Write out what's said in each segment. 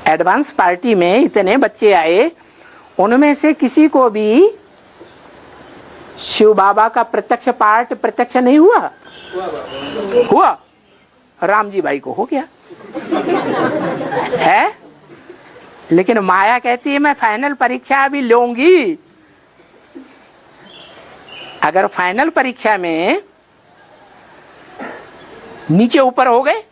Advance party में इतने बच्चे आए, उनमें से किसी को भी शिव बाबा का प्रत्यक्ष पाठ प्रत्यक्ष नहीं हुआ? हुआ। राम जी भाई को हो गया है। लेकिन माया कहती है मैं फाइनल परीक्षा अभी लूंगी। अगर फाइनल परीक्षा में नीचे ऊपर हो गए,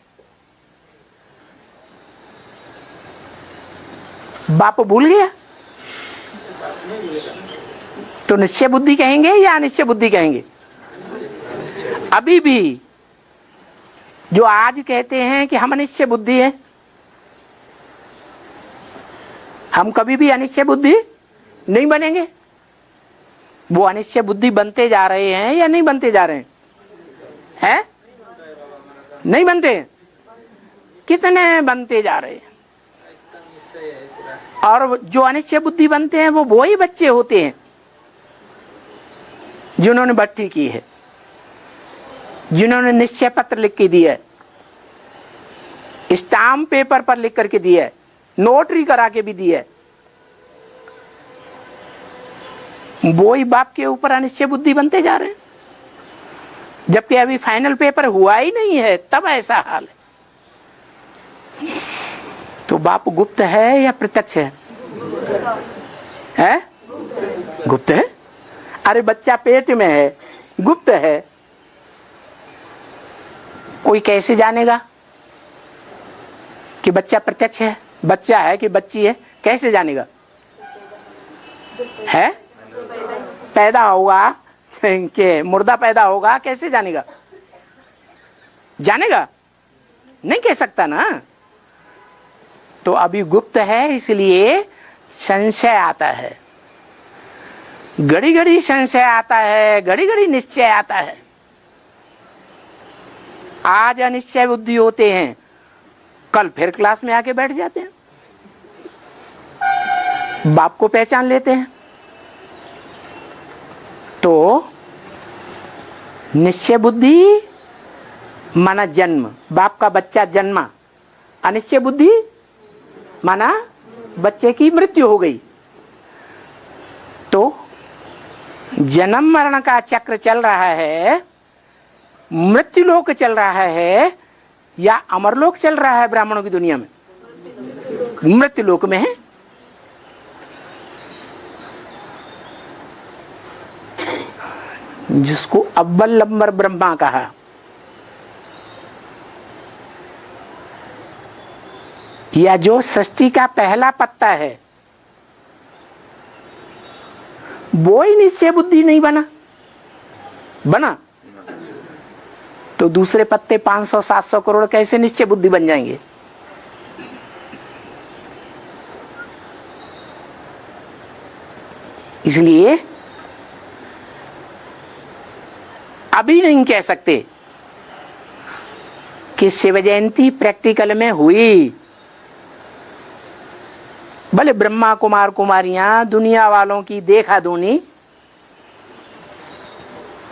बाप भूल गया, तो निश्चय बुद्धि कहेंगे या अनिश्चय बुद्धि कहेंगे? अभी भी जो आज कहते हैं कि हम अनिश्चय बुद्धि है, हम कभी भी अनिश्चय बुद्धि नहीं बनेंगे। वो अनिश्चय बुद्धि बनते जा रहे हैं या नहीं बनते जा रहे हैं? नहीं बनते। कितने बनते जा रहे हैं। और जो अनिश्चय बुद्धि बनते हैं वो ही बच्चे होते हैं जिन्होंने भट्टी की है, जिन्होंने निश्चय पत्र लिख के दिया है, स्टाम्प पेपर पर लिख करके दिया है, नोटरी करा के भी दिया है। वो ही बाप के ऊपर अनिश्चय बुद्धि बनते जा रहे हैं, जबकि अभी फाइनल पेपर हुआ ही नहीं है, तब ऐसा हाल है। तो बाप गुप्त है या प्रत्यक्ष है? गुप्त है। अरे बच्चा पेट में है, गुप्त है। कोई कैसे जानेगा कि बच्चा प्रत्यक्ष है, बच्चा है कि बच्ची है? कैसे जानेगा? है पैदा होगा कि मुर्दा पैदा होगा, कैसे जानेगा? जानेगा? नहीं कह सकता ना। तो अभी गुप्त है, इसलिए संशय आता है, घड़ी घड़ी संशय आता है, घड़ी घड़ी निश्चय आता है। आज अनिश्चय बुद्धि होते हैं, कल फिर क्लास में आके बैठ जाते हैं, बाप को पहचान लेते हैं। तो निश्चय बुद्धि माना जन्म, बाप का बच्चा जन्मा। अनिश्चय बुद्धि माना बच्चे की मृत्यु हो गई। तो जन्म मरण का चक्र चल रहा है, मृत्युलोक चल रहा है या अमरलोक चल रहा है? ब्राह्मणों की दुनिया में मृत्युलोक में है। जिसको अव्वल नंबर ब्रह्मा कहा, या जो सृष्टि का पहला पत्ता है, वो ही निश्चय बुद्धि नहीं बना तो दूसरे पत्ते 500-700 करोड़ कैसे निश्चय बुद्धि बन जाएंगे? इसलिए अभी नहीं कह सकते कि शिव जयंती प्रैक्टिकल में हुई। भले ब्रह्मा कुमार कुमारियां दुनिया वालों की देखा दूनी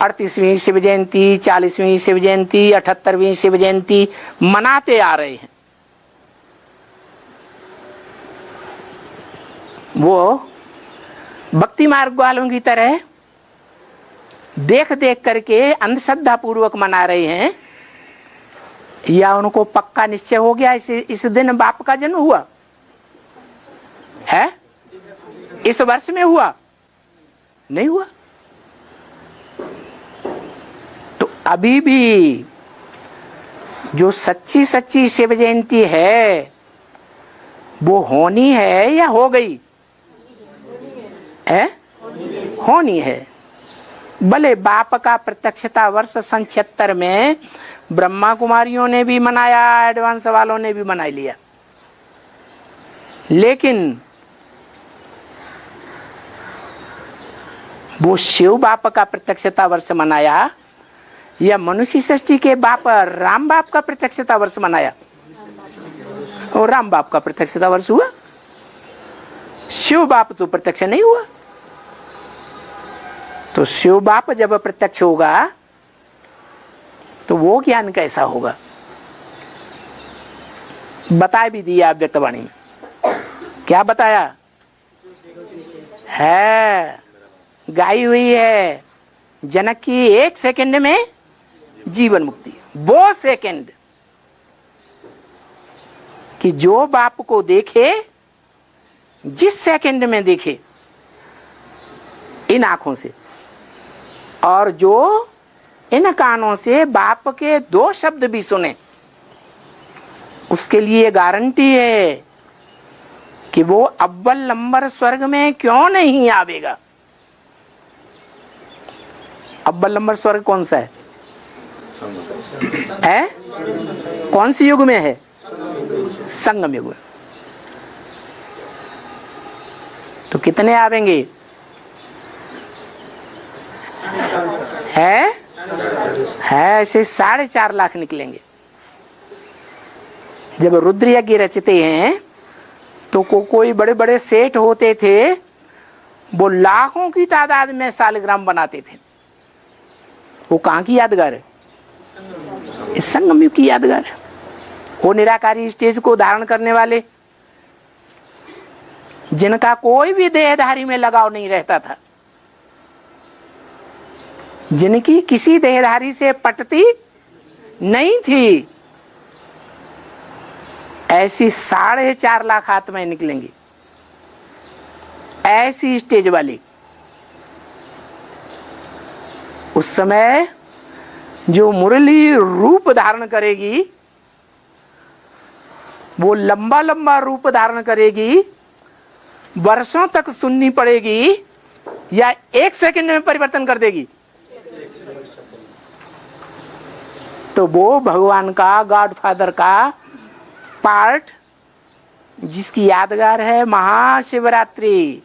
38वीं शिव जयंती, 40वीं शिव जयंती, 78वीं शिव जयंती मनाते आ रहे हैं। वो भक्ति मार्ग वालों की तरह देख देख करके अंधश्रद्धा पूर्वक मना रहे हैं, या उनको पक्का निश्चय हो गया इस दिन बाप का जन्म हुआ है? इस वर्ष में हुआ? नहीं हुआ। तो अभी भी जो सच्ची सच्ची शिव जयंती है वो होनी है या हो गई है? होनी है। भले बाप का प्रत्यक्षता वर्ष सन 76 में ब्रह्मा कुमारियों ने भी मनाया, एडवांस वालों ने भी मना लिया, लेकिन वो शिव बाप का प्रत्यक्षता वर्ष मनाया या मनुष्य सृष्टि के बाप राम बाप का प्रत्यक्षता वर्ष मनाया? और राम बाप का प्रत्यक्षता वर्ष हुआ, शिव बाप तो प्रत्यक्ष नहीं हुआ। तो शिव बाप जब प्रत्यक्ष होगा तो वो ज्ञान कैसा होगा? बता भी दिया व्यक्तवाणी में। क्या बताया है? गाई हुई है जनक की 1 सेकंड में जीवन मुक्ति। वो सेकंड कि जो बाप को देखे, जिस सेकंड में देखे इन आंखों से, और जो इन कानों से बाप के 2 शब्द भी सुने, उसके लिए गारंटी है कि वो अव्वल नंबर स्वर्ग में क्यों नहीं आवेगा। अव्वल नंबर स्वर्ग कौन सा है? कौन सी युग में है? संगम युग में। तो कितने आवेंगे? है ऐसे 4.5 लाख निकलेंगे। जब रुद्र यज्ञ रचते हैं तो कोई बड़े बड़े सेठ होते थे, वो लाखों की तादाद में सालग्राम बनाते थे। वो कहाँ की यादगार है? इस संगम युग की यादगार है। वो निराकारी स्टेज को धारण करने वाले, जिनका कोई भी देहधारी में लगाव नहीं रहता था, जिनकी किसी देहधारी से पटती नहीं थी, ऐसी 4.5 लाख आत्माएं निकलेंगी। ऐसी स्टेज वाली। उस समय जो मुरली रूप धारण करेगी, वो लंबा लंबा रूप धारण करेगी, वर्षों तक सुननी पड़ेगी, या 1 सेकंड में परिवर्तन कर देगी। तो वो भगवान का, गॉडफादर का पार्ट, जिसकी यादगार है महाशिवरात्रि,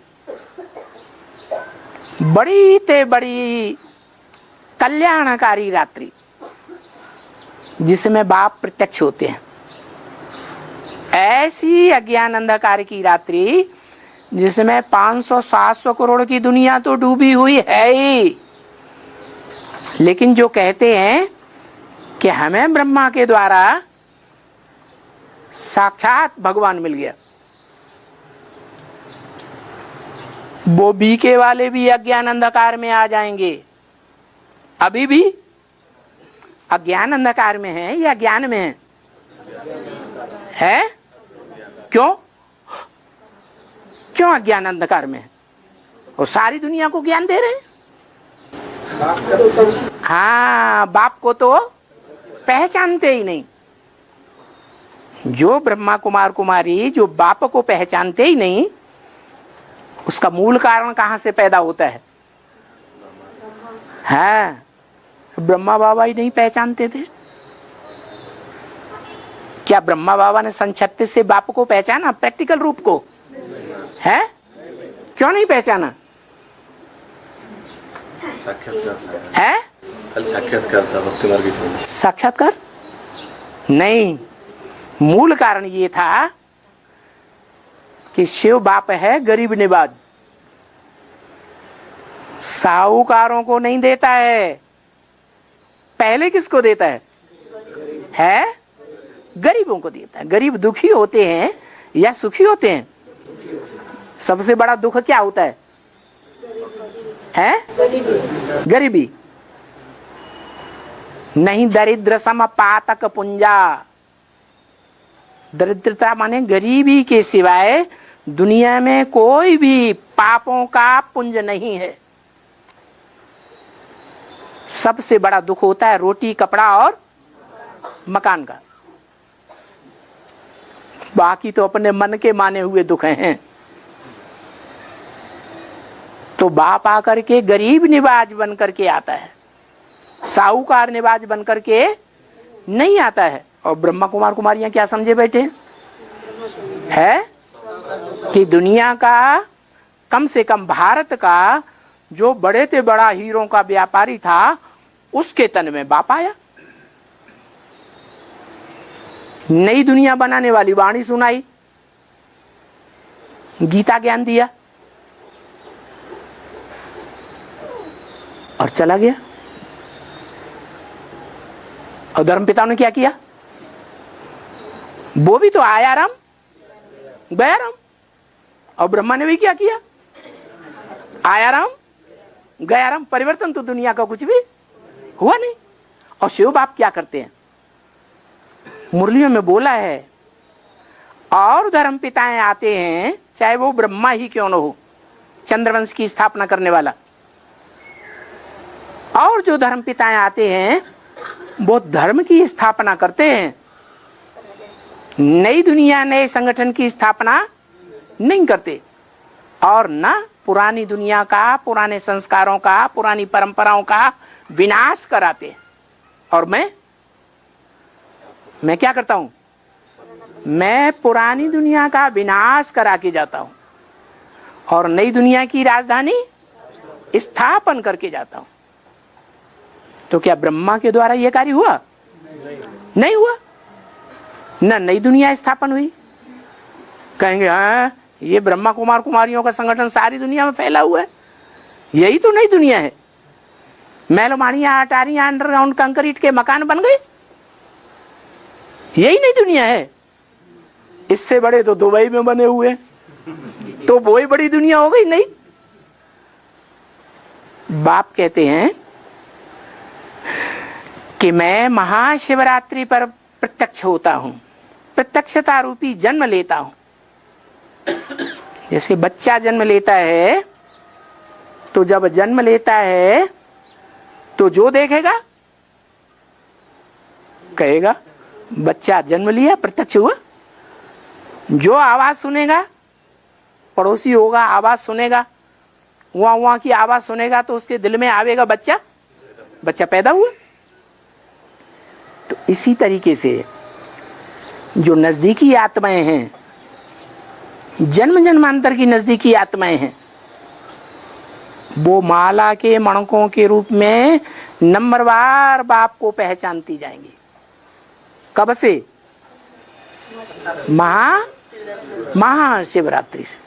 बड़ी ते बड़ी कल्याणकारी रात्रि, जिसमें बाप प्रत्यक्ष होते हैं। ऐसी अज्ञान अंधकार की रात्रि जिसमें 500-700 करोड़ की दुनिया तो डूबी हुई है ही, लेकिन जो कहते हैं कि हमें ब्रह्मा के द्वारा साक्षात भगवान मिल गया, वो बीके वाले भी अज्ञान अंधकार में आ जाएंगे। अभी भी अज्ञान अंधकार में है या ज्ञान में है? क्यों अज्ञान अंधकार में है? और सारी दुनिया को ज्ञान दे रहे हैं। हाँ, बाप को तो पहचानते ही नहीं। जो ब्रह्मा कुमार कुमारी जो बाप को पहचानते ही नहीं, उसका मूल कारण कहां से पैदा होता है? हाँ, ब्रह्मा बाबा ही नहीं पहचानते थे। क्या ब्रह्मा बाबा ने सन 36 से बाप को पहचाना, प्रैक्टिकल रूप को? है? क्यों नहीं पहचाना? है? साक्षात्कार नहीं। मूल कारण ये था कि शिव बाप है गरीब निवाज, साहूकारों को नहीं देता है। पहले किसको देता है? गरीबों को देता है। गरीब दुखी होते हैं या सुखी होते हैं? सबसे बड़ा दुख क्या होता है? गरीबी। नहीं दरिद्र सम पातक पुंजा। दरिद्रता माने गरीबी के सिवाय दुनिया में कोई भी पापों का पुंज नहीं है। सबसे बड़ा दुख होता है रोटी, कपड़ा और मकान का। बाकी तो अपने मन के माने हुए दुख हैं। तो बाप आकर के गरीब निवाज बन करके आता है, साहूकार निवाज बन करके नहीं आता है। और ब्रह्मा कुमार कुमारियां क्या समझे बैठे है कि दुनिया का, कम से कम भारत का जो बड़े से बड़ा हीरों का व्यापारी था, उसके तन में बाप आया। नई दुनिया बनाने वाली वाणी सुनाई, गीता ज्ञान दिया और चला गया। और धर्मपिता ने क्या किया? वो भी तो आया राम गया राम। और ब्रह्मा ने भी क्या किया, आया राम गया राम, परिवर्तन तो दुनिया का कुछ भी हुआ नहीं। और शिव बाप क्या करते हैं, मुरलियों में बोला है, और धर्म पिताएं आते हैं, चाहे वो ब्रह्मा ही क्यों न हो, चंद्रवंश की स्थापना करने वाला, और जो धर्म पिताएं आते हैं वो धर्म की स्थापना करते हैं, नई दुनिया नए संगठन की स्थापना नहीं करते, और न पुरानी दुनिया का, पुराने संस्कारों का, पुरानी परंपराओं का विनाश कराते। और मैं क्या करता हूं, मैं पुरानी दुनिया का विनाश करा के जाता हूं और नई दुनिया की राजधानी स्थापन करके जाता हूं। तो क्या ब्रह्मा के द्वारा यह कार्य हुआ? नहीं हुआ। न नई दुनिया स्थापन हुई। कहेंगे हाँ ये ब्रह्मा कुमार कुमारियों का संगठन सारी दुनिया में फैला हुआ है, यही तो नई दुनिया है। महलमाड़ियां, अटारियां, अंडरग्राउंड कंक्रीट के मकान बन गए, यही नई दुनिया है। इससे बड़े तो दुबई में बने हुए, तो वही बड़ी दुनिया हो गई नहीं। बाप कहते हैं कि मैं महाशिवरात्रि पर प्रत्यक्ष होता हूं, प्रत्यक्षता रूपी जन्म लेता हूं। जैसे बच्चा जन्म लेता है, तो जब जन्म लेता है तो जो देखेगा कहेगा बच्चा जन्म लिया, प्रत्यक्ष हुआ। जो आवाज सुनेगा, पड़ोसी होगा आवाज सुनेगा, वहां की आवाज सुनेगा तो उसके दिल में आवेगा बच्चा पैदा हुआ। तो इसी तरीके से जो नजदीकी आत्माएं हैं, जन्म जन्मांतर की नजदीकी आत्माएं हैं, वो माला के मणकों के रूप में नंबरवार बाप को पहचानती जाएंगी। कब से? महाशिवरात्रि से।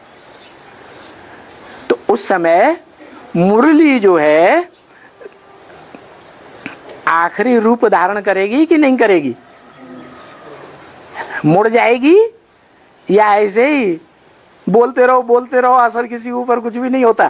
तो उस समय मुरली जो है आखिरी रूप धारण करेगी कि नहीं करेगी? मुड़ जाएगी या ऐसे ही बोलते रहो असर किसी ऊपर कुछ भी नहीं होता।